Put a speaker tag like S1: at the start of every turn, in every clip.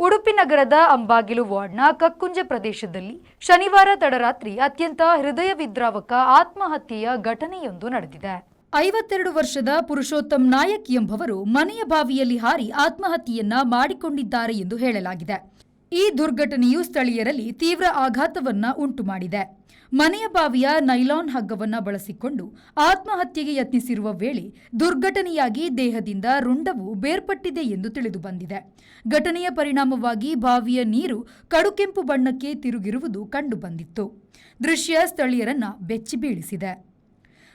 S1: ಉಡುಪಿ ನಗರದ ಅಂಬಾಗಿಲು ವಾರ್ಡ್ನ ಕಕ್ಕುಂಜೆ ಪ್ರದೇಶದಲ್ಲಿ ಶನಿವಾರ ತಡರಾತ್ರಿ ಅತ್ಯಂತ ಹೃದಯ ವಿದ್ರಾವಕ ಆತ್ಮಹತ್ಯೆಯ ಘಟನೆಯೊಂದು ನಡೆದಿದೆ. 52 ವರ್ಷದ ಪುರುಷೋತ್ತಮ್ ನಾಯಕ್ ಎಂಬುವರು ಮನೆಯ ಬಾವಿಯಲ್ಲಿ ಹಾರಿ ಆತ್ಮಹತ್ಯೆಯನ್ನ ಮಾಡಿಕೊಂಡಿದ್ದಾರೆ ಎಂದು ಹೇಳಲಾಗಿದೆ. ಈ ದುರ್ಘಟನೆಯು ಸ್ಥಳೀಯರಲ್ಲಿ ತೀವ್ರ ಆಘಾತವನ್ನ ಉಂಟುಮಾಡಿದೆ. ಮನೆಯ ಬಾವಿಯ ನೈಲಾನ್ ಹಗ್ಗವನ್ನ ಬಳಸಿಕೊಂಡು ಆತ್ಮಹತ್ಯೆಗೆ ಯತ್ನಿಸಿರುವ ವೇಳೆ ದುರ್ಘಟನೆಯಾಗಿ ದೇಹದಿಂದ ರುಂಡವು ಬೇರ್ಪಟ್ಟಿದೆ ಎಂದು ತಿಳಿದು ಬಂದಿದೆ. ಘಟನೆಯ ಪರಿಣಾಮವಾಗಿ ಬಾವಿಯ ನೀರು ಕಡುಕೆಂಪು ಬಣ್ಣಕ್ಕೆ ತಿರುಗಿರುವುದು ಕಂಡುಬಂದಿತ್ತು. ದೃಶ್ಯ ಸ್ಥಳೀಯರನ್ನ ಬೆಚ್ಚಿ ಬೀಳಿಸಿದೆ.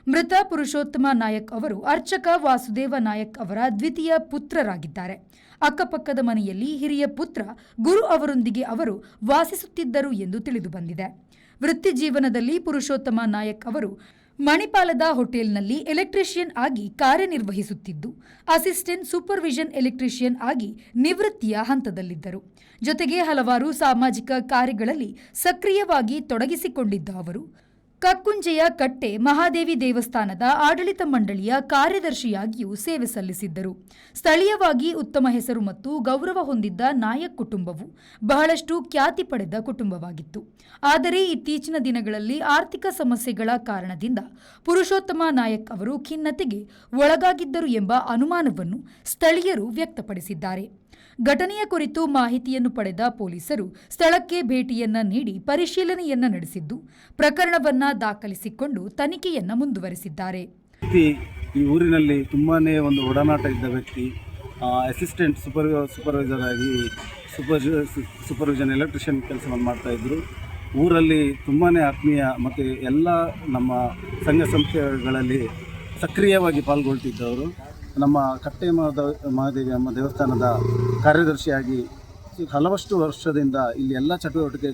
S1: ಮೃತ ಪುರುಷೋತ್ತಮ ನಾಯಕ್ ಅವರು ಅರ್ಚಕ ವಾಸುದೇವ ನಾಯಕ್ ಅವರ ದ್ವಿತೀಯ ಪುತ್ರರಾಗಿದ್ದಾರೆ. ಅಕ್ಕಪಕ್ಕದ ಮನೆಯಲ್ಲಿ ಹಿರಿಯ ಪುತ್ರ ಗುರು ಅವರೊಂದಿಗೆ ಅವರು ವಾಸಿಸುತ್ತಿದ್ದರು ಎಂದು ತಿಳಿದು ಬಂದಿದೆ. ವೃತ್ತಿ ಜೀವನದಲ್ಲಿ ಪುರುಷೋತ್ತಮ ನಾಯಕ್ ಅವರು ಮಣಿಪಾಲದ ಹೋಟೆಲ್ನಲ್ಲಿ ಎಲೆಕ್ಟ್ರಿಷಿಯನ್ ಆಗಿ ಕಾರ್ಯನಿರ್ವಹಿಸುತ್ತಿದ್ದು, ಅಸಿಸ್ಟೆಂಟ್ ಸೂಪರ್ವಿಷನ್ ಎಲೆಕ್ಟ್ರಿಷಿಯನ್ ಆಗಿ ನಿವೃತ್ತಿಯ ಹಂತದಲ್ಲಿದ್ದರು. ಜೊತೆಗೆ ಹಲವಾರು ಸಾಮಾಜಿಕ ಕಾರ್ಯಗಳಲ್ಲಿ ಸಕ್ರಿಯವಾಗಿ ತೊಡಗಿಸಿಕೊಂಡಿದ್ದ ಅವರು ಕಕ್ಕುಂಜೆಯ ಕಟ್ಟೆ ಮಹಾದೇವಿ ದೇವಸ್ಥಾನದ ಆಡಳಿತ ಮಂಡಳಿಯ ಕಾರ್ಯದರ್ಶಿಯಾಗಿಯೂ ಸೇವೆ ಸಲ್ಲಿಸಿದ್ದರು. ಸ್ಥಳೀಯವಾಗಿ ಉತ್ತಮ ಹೆಸರು ಮತ್ತು ಗೌರವ ಹೊಂದಿದ್ದ ನಾಯಕ್ ಕುಟುಂಬವು ಬಹಳಷ್ಟು ಖ್ಯಾತಿ ಪಡೆದ ಕುಟುಂಬವಾಗಿತ್ತು. ಆದರೆ ಇತ್ತೀಚಿನ ದಿನಗಳಲ್ಲಿ ಆರ್ಥಿಕ ಸಮಸ್ಯೆಗಳ ಕಾರಣದಿಂದ ಪುರುಷೋತ್ತಮ ನಾಯಕ್ ಅವರು ಖಿನ್ನತೆಗೆ ಒಳಗಾಗಿದ್ದರು ಎಂಬ ಅನುಮಾನವನ್ನು ಸ್ಥಳೀಯರು ವ್ಯಕ್ತಪಡಿಸಿದ್ದಾರೆ. ಘಟನೆಯ ಕುರಿತು ಮಾಹಿತಿಯನ್ನು ಪಡೆದ ಪೊಲೀಸರು ಸ್ಥಳಕ್ಕೆ ಭೇಟಿಯನ್ನ ನೀಡಿ ಪರಿಶೀಲನೆಯನ್ನ ನಡೆಸಿದ್ದು, ಪ್ರಕರಣವನ್ನ ದಾಖಲಿಸಿಕೊಂಡು ತನಿಖೆಯನ್ನ ಮುಂದುವರೆಸಿದ್ದಾರೆ.
S2: ಈ ಊರಿನಲ್ಲಿ ತುಂಬಾನೇ ಒಂದು ಒಡನಾಟ ಇದ್ದ ವ್ಯಕ್ತಿ, ಅಸಿಸ್ಟೆಂಟ್ ಸೂಪರ್ವೈಸರ್ ಆಗಿ ಸೂಪರ್ವಿಷನ್ ಎಲೆಕ್ಟ್ರಿಷಿಯನ್ ಕೆಲಸವನ್ನು ಮಾಡ್ತಾ ಇದ್ರು. ಊರಲ್ಲಿ ತುಂಬಾ ಆತ್ಮೀಯ ಮತ್ತು ಎಲ್ಲ ನಮ್ಮ ಸಂಘ ಸಂಸ್ಥೆಗಳಲ್ಲಿ ಸಕ್ರಿಯವಾಗಿ ಪಾಲ್ಗೊಳ್ತಿದ್ದವರು. ನಮ್ಮ ಕಟ್ಟೆ ಮಹಾದೇವಿ ಅಮ್ಮ ದೇವಸ್ಥಾನದ ಕಾರ್ಯದರ್ಶಿಯಾಗಿ ಹಲವಷ್ಟು ವರ್ಷದಿಂದ ಇಲ್ಲಿ ಎಲ್ಲ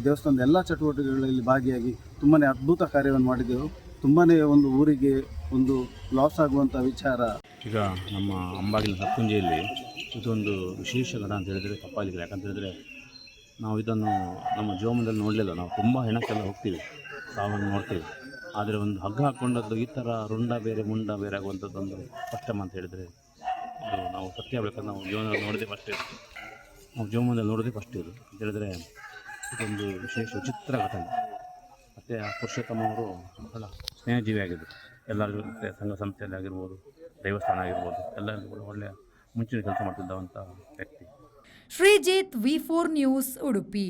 S2: ದೇವಸ್ಥಾನದ ಎಲ್ಲ ಚಟುವಟಿಕೆಗಳಲ್ಲಿ ಭಾಗಿಯಾಗಿ ತುಂಬಾ ಅದ್ಭುತ ಕಾರ್ಯವನ್ನು ಮಾಡಿದ್ದೆವು. ತುಂಬಾ ಒಂದು ಊರಿಗೆ ಒಂದು ಲಾಸ್ ಆಗುವಂಥ ವಿಚಾರ.
S3: ಈಗ ನಮ್ಮ ಅಂಬಾಗಿಲ ಕಕ್ಕುಂಜೆಯಲ್ಲಿ ಇದೊಂದು ವಿಶೇಷ ಘಟ ಅಂತ ಹೇಳಿದರೆ ತಪ್ಪಾಗಿಲ್ಲ. ಯಾಕಂತ ಹೇಳಿದ್ರೆ ನಾವು ಇದನ್ನು ನಮ್ಮ ಜೀವನದಲ್ಲಿ ನೋಡಲಿಲ್ಲ. ನಾವು ತುಂಬ ಹೆಣಕ್ಕೆಲ್ಲ ಹೋಗ್ತೀವಿ, ಸಾವನ್ನು ನೋಡ್ತೀವಿ. ಆದರೆ ಒಂದು ಹಗ್ಗ ಹಾಕ್ಕೊಂಡದ್ದು ಈ ಥರ ರುಂಡ ಬೇರೆ ಮುಂಡ ಬೇರೆ ಆಗುವಂಥದ್ದೊಂದು ಫಸ್ಟ್ ಟೈಮ್ ಅಂತ ಹೇಳಿದರೆ ಇದು ನಾವು ಸತ್ಯ ಹೇಳ್ಬೇಕಂದ್ರೆ ನಾವು ಜೀವನದಲ್ಲಿ ನೋಡೋದೇ ಫಸ್ಟ್ ಇದು. ನಾವು ಜೀವನದಲ್ಲಿ ನೋಡೋದೇ ಫಸ್ಟ್ ಇದು ಅಂತ ಹೇಳಿದರೆ ಇದೊಂದು ವಿಶೇಷ ವಿಚಿತ್ರ ಘಟನೆ. ಮತ್ತು ಆ ಪುರುಷೋತ್ತಮ ಅವರು ಬಹಳ ಸ್ನೇಹಜೀವಿಯಾಗಿದ್ದರು. ಎಲ್ಲರ ಜೊತೆ ಸಂಘ ಸಂಸ್ಥೆಯಲ್ಲಿ ಆಗಿರ್ಬೋದು, ದೇವಸ್ಥಾನ ಆಗಿರ್ಬೋದು, ಎಲ್ಲರಿಗೂ ಒಳ್ಳೆಯ ಮುಂಚಿನ ಕೆಲಸ ಮಾಡ್ತಿದ್ದಂಥ ವ್ಯಕ್ತಿ.
S1: Sreejith, V4 news, Udupi.